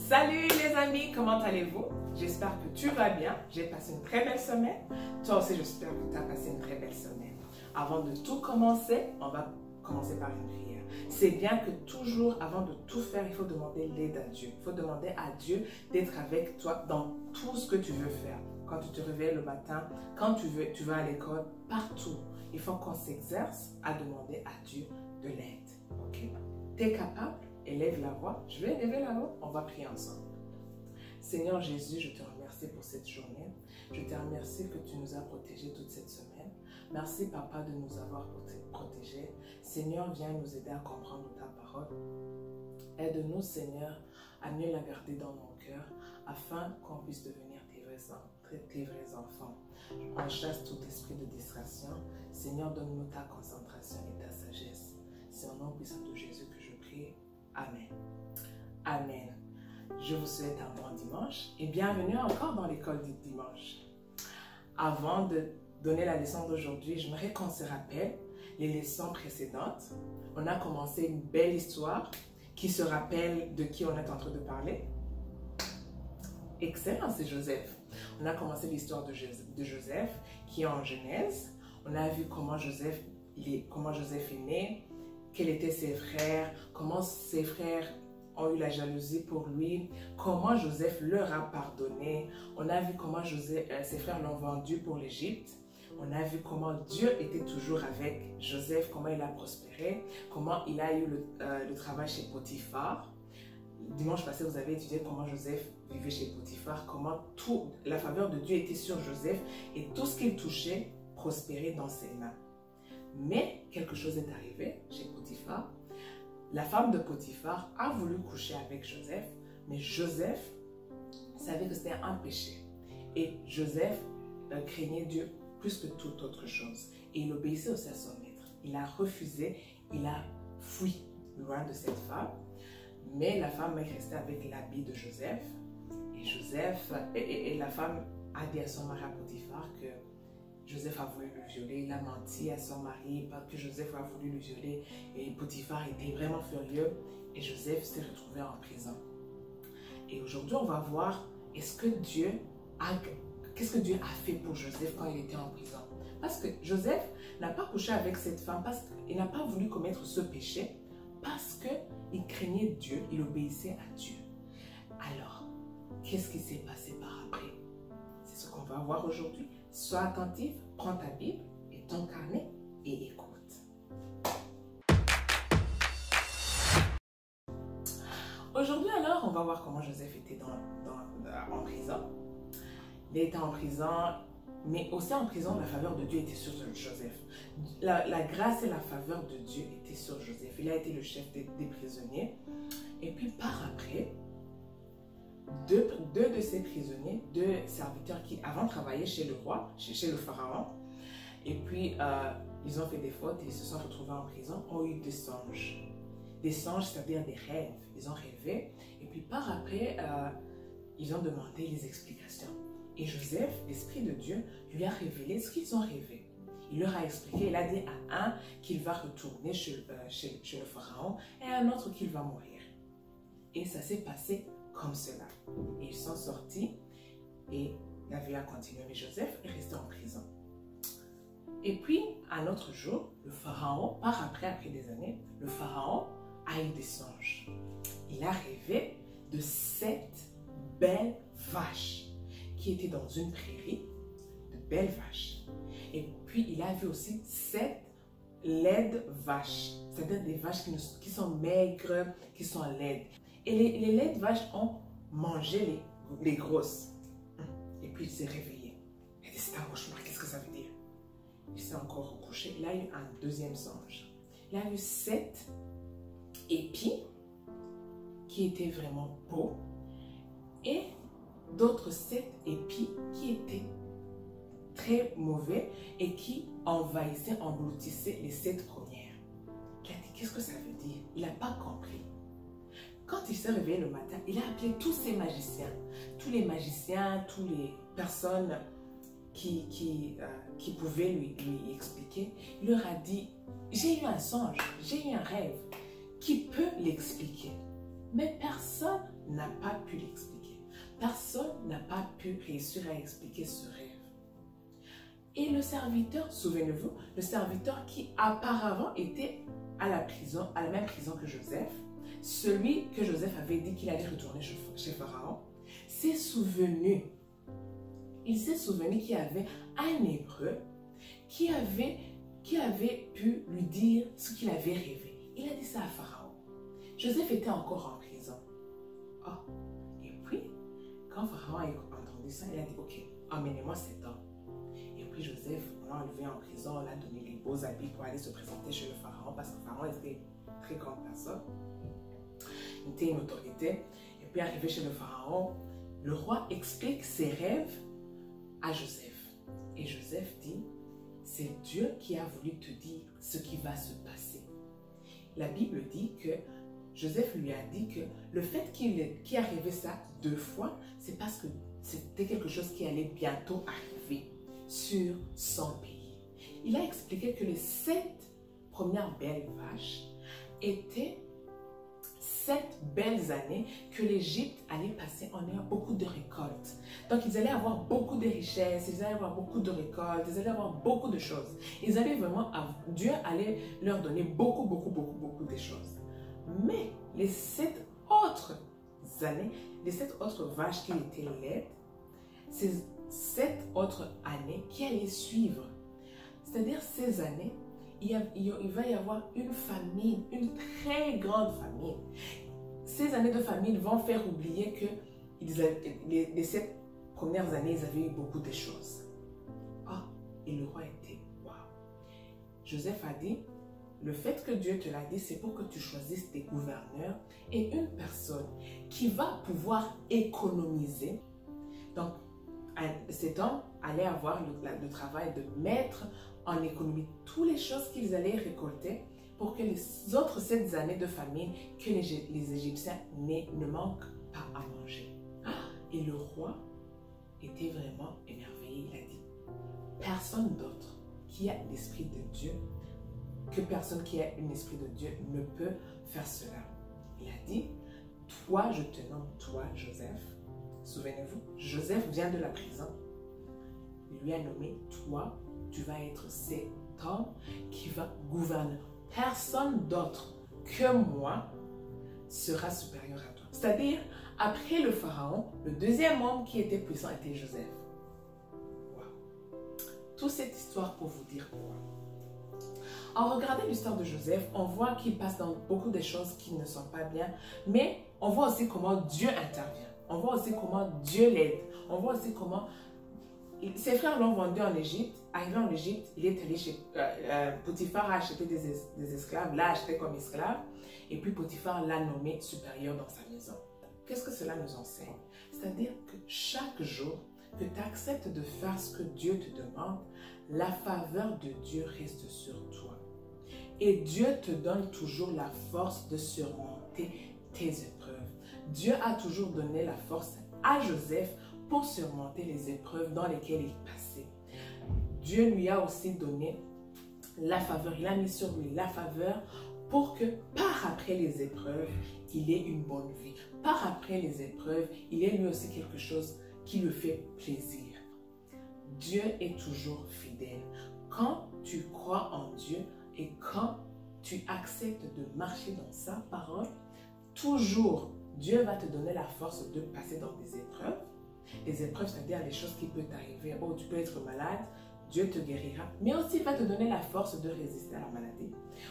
Salut les amis, comment allez-vous? J'espère que tu vas bien. J'ai passé une très belle semaine. Toi aussi, j'espère que tu as passé une très belle semaine. Avant de tout commencer, on va commencer par une prière. C'est bien que toujours, avant de tout faire, il faut demander l'aide à Dieu. Il faut demander à Dieu d'être avec toi dans tout ce que tu veux faire. Quand tu te réveilles le matin, quand tu vas à l'école, partout. Il faut qu'on s'exerce à demander à Dieu de l'aide. Ok? Tu es capable? Élève la voix. Je vais élever la voix. On va prier ensemble. Seigneur Jésus, je te remercie pour cette journée. Je te remercie que tu nous as protégés toute cette semaine. Merci, Papa, de nous avoir protégés. Seigneur, viens nous aider à comprendre ta parole. Aide-nous, Seigneur, à mieux la garder dans nos cœurs, afin qu'on puisse devenir tes vrais enfants. On chasse tout esprit de distraction. Seigneur, donne-nous ta concentration et ta sagesse. C'est au nom puissant de Jésus que je prie. Amen. Amen. Je vous souhaite un bon dimanche et bienvenue encore dans l'école du dimanche. Avant de donner la leçon d'aujourd'hui, j'aimerais qu'on se rappelle les leçons précédentes. On a commencé une belle histoire. Qui se rappelle de qui on est en train de parler? Excellent, c'est Joseph. On a commencé l'histoire de Joseph qui est en Genèse. On a vu comment Joseph est né, quels étaient ses frères, comment ses frères ont eu la jalousie pour lui, comment Joseph leur a pardonné. On a vu comment ses frères l'ont vendu pour l'Égypte. On a vu comment Dieu était toujours avec Joseph, comment il a prospéré, comment il a eu le travail chez Potiphar. Dimanche passé, vous avez étudié comment Joseph vivait chez Potiphar, comment la faveur de Dieu était sur Joseph et tout ce qu'il touchait prospérait dans ses mains. Mais quelque chose est arrivé chez Potiphar. La femme de Potiphar a voulu coucher avec Joseph, mais Joseph savait que c'était un péché. Et Joseph craignait Dieu plus que toute autre chose. Et il obéissait aussi à son maître. Il a refusé, il a fui loin de cette femme. Mais la femme est restée avec l'habit de Joseph. Et la femme a dit à son mari à Potiphar que Joseph a voulu le violer. Il a menti à son mari parce que Joseph a voulu le violer. Et Potiphar était vraiment furieux. Et Joseph s'est retrouvé en prison. Et aujourd'hui, on va voir qu'est-ce que Dieu a fait pour Joseph quand il était en prison. Parce que Joseph n'a pas couché avec cette femme, parce qu'il n'a pas voulu commettre ce péché, parce qu'il craignait Dieu, il obéissait à Dieu. Alors, qu'est-ce qui s'est passé par après? C'est ce qu'on va voir aujourd'hui. Sois attentif, prends ta Bible et ton carnet et écoute. Aujourd'hui alors, on va voir comment Joseph était en prison. Il était en prison, mais aussi en prison, la faveur de Dieu était sur Joseph. La grâce et la faveur de Dieu étaient sur Joseph. Il a été le chef des prisonniers. Et puis par après, deux de ces prisonniers, deux serviteurs qui avant travaillaient chez le roi, chez le pharaon, et puis ils ont fait des fautes et ils se sont retrouvés en prison, ont eu des songes. Des songes, c'est-à-dire des rêves. Ils ont rêvé. Et puis par après, ils ont demandé les explications. Et Joseph, l'Esprit de Dieu, lui a révélé ce qu'ils ont rêvé. Il leur a expliqué, il a dit à un qu'il va retourner chez le pharaon et à un autre qu'il va mourir. Et ça s'est passé comme cela. Et ils sont sortis et la vie a continué. Mais Joseph est resté en prison. Et puis, un autre jour, le pharaon, après des années, le pharaon a eu des songes. Il a rêvé de 7 belles vaches qui étaient dans une prairie, de belles vaches. Et puis, il a vu aussi 7 laides vaches, c'est-à-dire des vaches qui sont maigres, qui sont laides. Et les laides vaches ont mangé les grosses. Et puis, il s'est réveillé. Il a dit, c'est un cauchemar, qu'est-ce que ça veut dire? Il s'est encore recouché. Il a eu un deuxième songe. Il a eu 7 épis qui étaient vraiment beaux et d'autres 7 épis qui étaient très mauvais et qui envahissaient, engloutissaient les 7 premières. Il a dit, qu'est-ce que ça veut dire? Il n'a pas compris. Quand il s'est réveillé le matin, il a appelé tous ses magiciens, toutes les personnes qui pouvaient lui expliquer. Il leur a dit, j'ai eu un songe, j'ai eu un rêve. Qui peut l'expliquer? Mais personne n'a pas pu l'expliquer. Personne n'a pas pu réussir à expliquer ce rêve. Et le serviteur, souvenez-vous, le serviteur qui auparavant était à la prison, à la même prison que Joseph, celui que Joseph avait dit qu'il allait retourner chez Pharaon, s'est souvenu. Il s'est souvenu qu'il y avait un Hébreu qui avait pu lui dire ce qu'il avait rêvé. Il a dit ça à Pharaon. Joseph était encore en prison. Oh. Et puis, quand Pharaon a entendu ça, il a dit, ok, emmenez-moi cet homme. Et puis Joseph, on l'a enlevé en prison, on l'a donné les beaux habits pour aller se présenter chez le Pharaon, parce que Pharaon était une très grande personne. Il était une autorité. Et puis arrivé chez le Pharaon, le roi explique ses rêves à Joseph. Et Joseph dit, c'est Dieu qui a voulu te dire ce qui va se passer. La Bible dit que Joseph lui a dit que le fait qu'il a rêvé ça 2 fois, c'est parce que c'était quelque chose qui allait bientôt arriver sur son pays. Il a expliqué que les 7 premières belles vaches étaient 7 belles années que l'Égypte allait passer en ayant beaucoup de récoltes. Donc, ils allaient avoir beaucoup de richesses, ils allaient avoir beaucoup de récoltes, ils allaient avoir beaucoup de choses. Ils allaient vraiment, Dieu allait leur donner beaucoup de choses. Mais les 7 autres années, les 7 autres vaches qui étaient laides, ces 7 autres années qui allaient suivre, c'est-à-dire ces années, il va y avoir une famine, une très grande famine. Ces années de famine vont faire oublier que les 7 premières années, ils avaient eu beaucoup de choses. Ah, et le roi était, waouh. Joseph a dit, le fait que Dieu te l'a dit, c'est pour que tu choisisses tes gouverneurs et une personne qui va pouvoir économiser. Donc, cet homme allait avoir le travail de mettre en économie toutes les choses qu'ils allaient récolter pour que les autres 7 années de famine, que les Égyptiens ne manquent pas à manger. Et le roi était vraiment émerveillé. Il a dit, personne d'autre qui a l'esprit de Dieu, que personne qui a un esprit de Dieu ne peut faire cela. Il a dit, toi, je te nomme toi, Joseph. Souvenez-vous, Joseph vient de la prison. Il lui a nommé, toi, tu vas être cet homme qui va gouverner. Personne d'autre que moi sera supérieur à toi. C'est-à-dire, après le Pharaon, le deuxième homme qui était puissant était Joseph. Wow. Toute cette histoire pour vous dire quoi? En regardant l'histoire de Joseph, on voit qu'il passe dans beaucoup de choses qui ne sont pas bien, mais on voit aussi comment Dieu intervient. On voit aussi comment Dieu l'aide. On voit aussi comment ses frères l'ont vendu en Égypte. Arrivé en Égypte, il est allé chez Potiphar a acheté des esclaves, l'a acheté comme esclave. Et puis Potiphar l'a nommé supérieur dans sa maison. Qu'est-ce que cela nous enseigne? C'est-à-dire que chaque jour que tu acceptes de faire ce que Dieu te demande, la faveur de Dieu reste sur toi. Et Dieu te donne toujours la force de surmonter tes épreuves. Dieu a toujours donné la force à Joseph pour surmonter les épreuves dans lesquelles il passait. Dieu lui a aussi donné la faveur. Il a mis sur lui la faveur pour que par après les épreuves, il ait une bonne vie. Par après les épreuves, il ait lui aussi quelque chose qui lui fait plaisir. Dieu est toujours fidèle. Quand tu crois en Dieu et quand tu acceptes de marcher dans sa parole, toujours Dieu va te donner la force de passer dans des épreuves. Les épreuves, c'est-à-dire les choses qui peuvent t'arriver. Oh, tu peux être malade, Dieu te guérira. Mais aussi, il va te donner la force de résister à la maladie.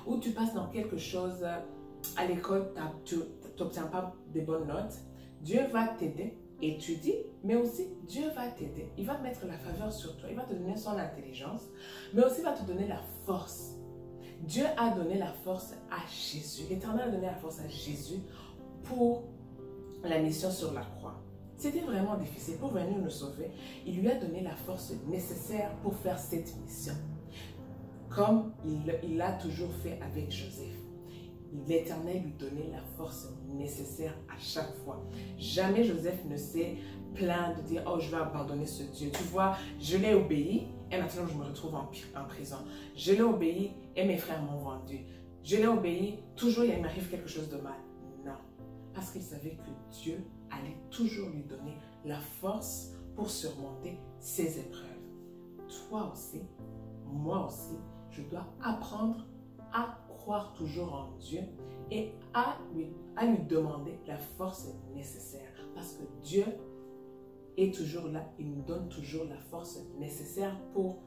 Ou tu passes dans quelque chose, à l'école, tu n'obtiens pas de bonnes notes. Dieu va t'aider, étudie, mais aussi Dieu va t'aider. Il va mettre la faveur sur toi. Il va te donner son intelligence, mais aussi il va te donner la force. Dieu a donné la force à Jésus. L'Éternel a donné la force à Jésus pour la mission sur la croix. C'était vraiment difficile pour venir nous sauver. Il lui a donné la force nécessaire pour faire cette mission. Comme il l'a toujours fait avec Joseph. L'Éternel lui donnait la force nécessaire à chaque fois. Jamais Joseph ne s'est plaint de dire « Oh, je vais abandonner ce Dieu. Tu vois, je l'ai obéi et maintenant je me retrouve en prison. Je l'ai obéi et mes frères m'ont vendu. Je l'ai obéi, toujours il m'arrive quelque chose de mal. » Non. parce qu'il savait que Dieu allait toujours lui donner la force pour surmonter ses épreuves. Toi aussi, moi aussi, je dois apprendre à croire toujours en Dieu et à lui demander la force nécessaire. Parce que Dieu est toujours là, il nous donne toujours la force nécessaire pour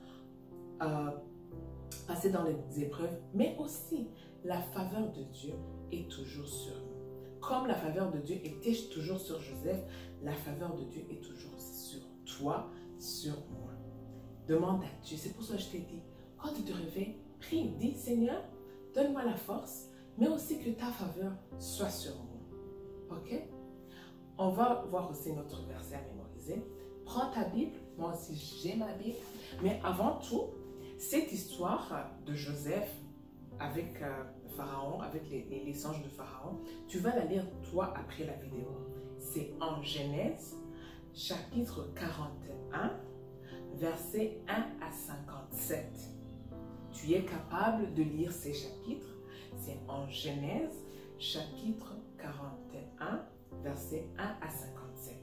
passer dans les épreuves, mais aussi la faveur de Dieu est toujours sur nous. Comme la faveur de Dieu était toujours sur Joseph, la faveur de Dieu est toujours sur toi, sur moi. Demande à Dieu. C'est pour ça que je t'ai dit, quand tu te réveilles, prie, dis Seigneur, donne-moi la force, mais aussi que ta faveur soit sur moi. Ok? On va voir aussi notre verset à mémoriser. Prends ta Bible, moi aussi j'ai ma Bible, mais avant tout, cette histoire de Joseph avec Pharaon, avec les songes de Pharaon, tu vas la lire toi après la vidéo. C'est en Genèse, chapitre 41, versets 1 à 57. Tu es capable de lire ces chapitres. C'est en Genèse, chapitre 41, versets 1 à 57.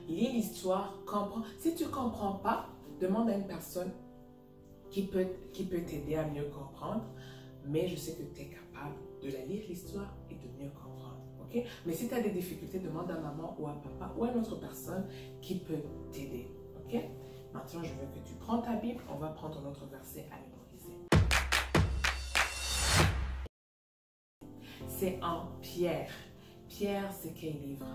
Lis l'histoire, comprends. Si tu ne comprends pas, demande à une personne qui peut t'aider à mieux comprendre. Mais je sais que tu es capable de la lire l'histoire et de mieux comprendre. Ok? Mais si tu as des difficultés, demande à maman ou à papa ou à une autre personne qui peut t'aider. Ok? Maintenant, je veux que tu prends ta Bible. On va prendre notre verset à mémoriser. C'est en Pierre. Pierre, c'est quel livre?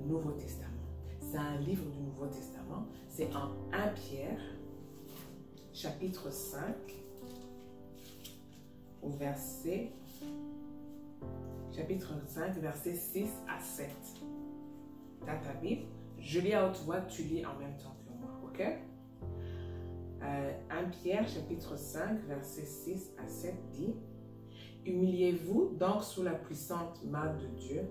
Nouveau Testament. C'est un livre du Nouveau Testament. C'est en 1 Pierre, chapitre 5, au verset, chapitre 5, versets 6 à 7. Tu as ta Bible? Je lis à haute voix, tu lis en même temps que moi, ok? 1 Pierre, chapitre 5, versets 6 à 7 dit: Humiliez-vous donc sous la puissante main de Dieu,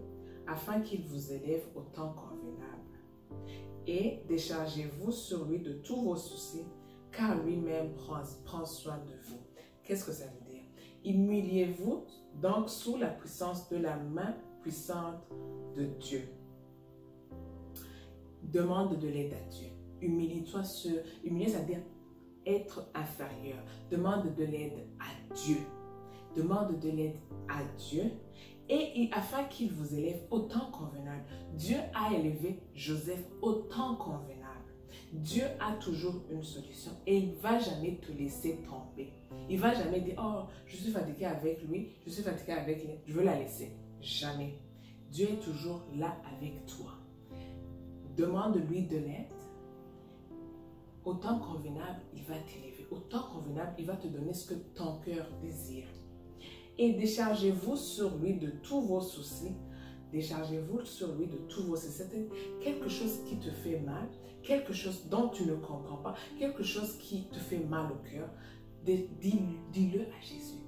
afin qu'il vous élève au temps convenable. Et déchargez-vous sur lui de tous vos soucis, car lui-même prend soin de vous. Qu'est-ce que ça veut dire? Humiliez-vous donc sous la puissance de la main puissante de Dieu. Demande de l'aide à Dieu. Humilie-toi humilier, c'est-à-dire être inférieur. Demande de l'aide à Dieu. Demande de l'aide à Dieu et afin qu'il vous élève au temps convenable. Dieu a élevé Joseph au temps convenable. Dieu a toujours une solution et il ne va jamais te laisser tomber. Il ne va jamais dire: oh, je suis fatigué avec lui, je suis fatigué avec lui, je veux la laisser. Jamais. Dieu est toujours là avec toi. Demande-lui de l'aide. Au temps convenable, il va t'élever. Au temps convenable, il va te donner ce que ton cœur désire. Et déchargez-vous sur lui de tous vos soucis. Déchargez-vous sur lui de tous vos soucis. C'est quelque chose qui te fait mal, quelque chose dont tu ne comprends pas, quelque chose qui te fait mal au cœur. Dis-le à Jésus.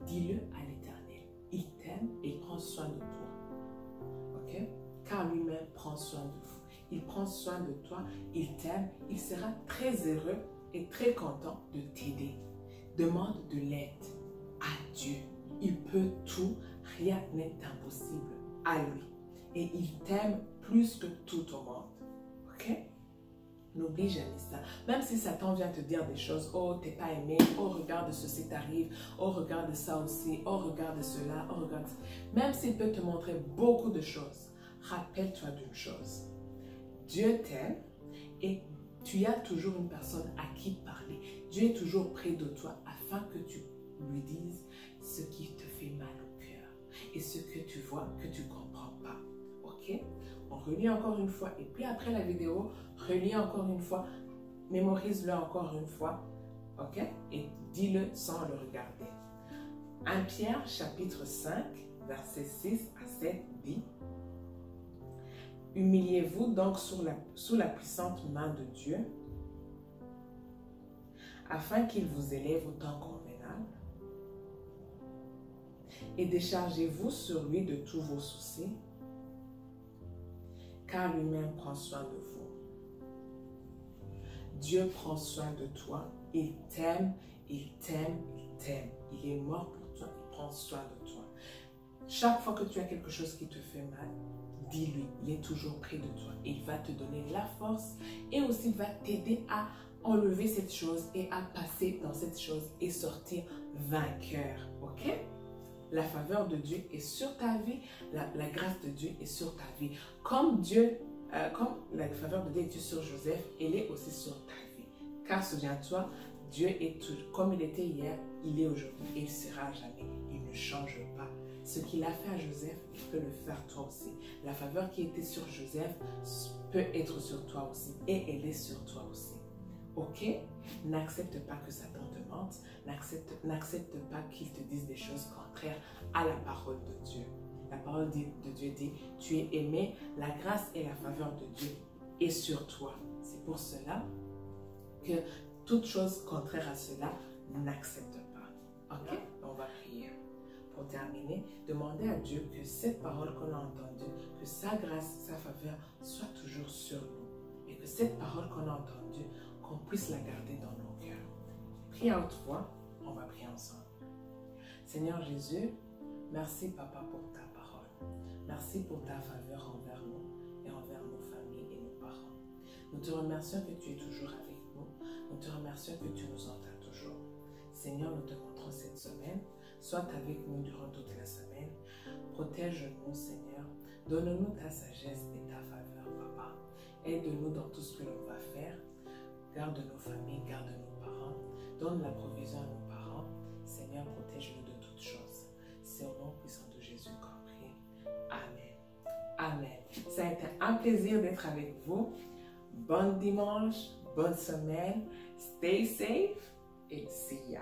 Dis-le à l'Éternel. Il t'aime et il prend soin de toi. Ok? Car lui-même prend soin de vous. Il prend soin de toi, il t'aime, il sera très heureux et très content de t'aider. Demande de l'aide à Dieu. Il peut tout, rien n'est impossible à lui. Et il t'aime plus que tout au monde. Ok? N'oublie jamais ça. Même si Satan vient te dire des choses: oh, t'es pas aimé, oh, regarde ceci t'arrive, oh, regarde ça aussi, oh, regarde cela, oh, regarde ça. Même s'il peut te montrer beaucoup de choses, rappelle-toi d'une chose. Dieu t'aime et tu as toujours une personne à qui parler. Dieu est toujours près de toi afin que tu lui dises ce qui te fait mal au cœur et ce que tu vois que tu ne comprends pas. Ok? On relit encore une fois et puis après la vidéo, relis encore une fois, mémorise-le encore une fois. Ok? Et dis-le sans le regarder. 1 Pierre chapitre 5, versets 6 à 7 dit: Humiliez-vous donc sous la puissante main de Dieu, afin qu'il vous élève au temps convenable, et déchargez-vous sur lui de tous vos soucis, car lui-même prend soin de vous. Dieu prend soin de toi, il t'aime, il t'aime, il t'aime. Il est mort pour toi, il prend soin de toi. Chaque fois que tu as quelque chose qui te fait mal, dis-lui, il est toujours près de toi. Et il va te donner la force et aussi va t'aider à enlever cette chose et à passer dans cette chose et sortir vainqueur. Ok? La faveur de Dieu est sur ta vie, la grâce de Dieu est sur ta vie. Comme la faveur de Dieu était sur Joseph, elle est aussi sur ta vie. Car souviens-toi, Dieu est tout, comme il était hier, il est aujourd'hui et il sera jamais. Il ne change pas. Ce qu'il a fait à Joseph, il peut le faire toi aussi. La faveur qui était sur Joseph peut être sur toi aussi et elle est sur toi aussi. Ok? N'accepte pas que Satan te mente. N'accepte pas qu'il te dise des choses contraires à la parole de Dieu. La parole de Dieu dit, tu es aimé, la grâce et la faveur de Dieu est sur toi. C'est pour cela que toute chose contraire à cela, n'accepte pas. Ok? On va prier. Pour terminer, demandez à Dieu que cette parole qu'on a entendue, que sa grâce, sa faveur soit toujours sur nous. Et que cette parole qu'on a entendue, qu'on puisse la garder dans nos cœurs. Prie à haute voix, on va prier ensemble. Seigneur Jésus, merci Papa pour ta parole. Merci pour ta faveur envers nous et envers nos familles et nos parents. Nous te remercions que tu es toujours avec nous. Nous te remercions que tu nous entends toujours. Seigneur, nous te montrons cette semaine. Sois avec nous durant toute la semaine. Protège-nous, Seigneur. Donne-nous ta sagesse et ta faveur, Papa. Aide-nous dans tout ce que l'on va faire. Garde nos familles, garde nos parents. Donne la provision à nos parents. Seigneur, protège-nous de toutes choses. C'est au nom puissant de Jésus qu'on prie. Amen. Amen. Ça a été un plaisir d'être avec vous. Bon dimanche, bonne semaine. Stay safe et see ya.